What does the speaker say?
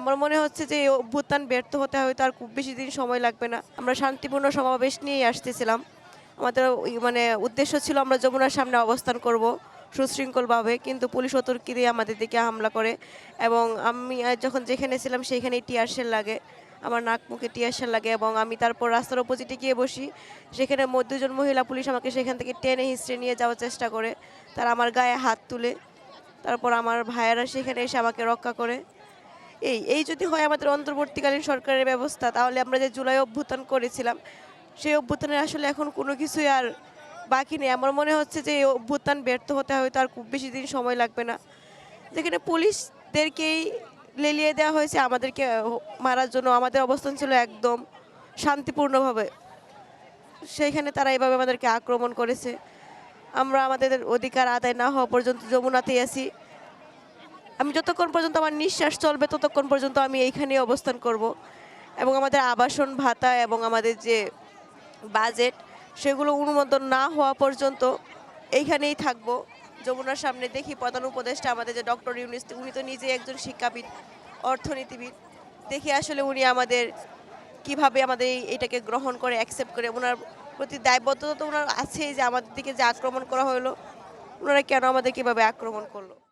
আমার মনে হচ্ছে যে এই অভ্যুত্থান ব্যর্থ হতে হয়তো আর খুব বেশি দিন সময় লাগবে না। আমরা শান্তিপূর্ণ সমাবেশ নিয়েই আসতেছিলাম। আমাদের মানে উদ্দেশ্য ছিল আমরা যমুনার সামনে অবস্থান করব সুশৃঙ্খলভাবে, কিন্তু পুলিশ অতর্কি দিয়ে আমাদের দিকে হামলা করে এবং আমি যখন যেখানে ছিলাম সেইখানেই টিয়ার শেল লাগে, আমার নাক মুখে টিয়ার শেল লাগে এবং আমি তারপর রাস্তার অপোজিটে গিয়ে বসি। সেখানে দুজন মহিলা পুলিশ আমাকে সেখান থেকে টেনে হিঁচড়ে নিয়ে যাওয়ার চেষ্টা করে। তারা আমার গায়ে হাত তুলে, তারপর আমার ভাইয়েরা সেখানে এসে আমাকে রক্ষা করে। এই যদি হয় আমাদের অন্তর্বর্তীকালীন সরকারের ব্যবস্থা, তাহলে আমরা যে জুলাই অভ্যুত্থান করেছিলাম সেই অভ্যুত্থানের আসলে এখন কোনো কিছুই আর বাকি নেই। আমার মনে হচ্ছে যে এই অভ্যুত্থান ব্যর্থ হতে হয়তো আর খুব বেশি দিন সময় লাগবে না। যেখানে পুলিশদেরকেই লেলিয়ে দেওয়া হয়েছে আমাদেরকে মারার জন্য, আমাদের অবস্থান ছিল একদম শান্তিপূর্ণভাবে, সেইখানে তারা এভাবে আমাদেরকে আক্রমণ করেছে। আমরা আমাদের অধিকার আদায় না হওয়া পর্যন্ত যমুনাতেই আছি। আমি যতক্ষণ পর্যন্ত আমার নিঃশ্বাস চলবে ততক্ষণ পর্যন্ত আমি এইখানেই অবস্থান করব এবং আমাদের আবাসন ভাতা এবং আমাদের যে বাজেট সেগুলো অনুমোদন না হওয়া পর্যন্ত এইখানেই থাকবো যমুনার সামনে। দেখি প্রধান উপদেষ্টা আমাদের যে ডক্টর ইউনূস, উনি তো নিজে একজন শিক্ষাবিদ, অর্থনীতিবিদ, দেখি আসলে উনি আমাদের কিভাবে আমাদের এটাকে গ্রহণ করে, অ্যাকসেপ্ট করে। ওনার প্রতি দায়বদ্ধতা তো ওনার আছেই যে আমাদের দিকে যে আক্রমণ করা হলো, ওনারা কেন আমাদের কিভাবে আক্রমণ করলো।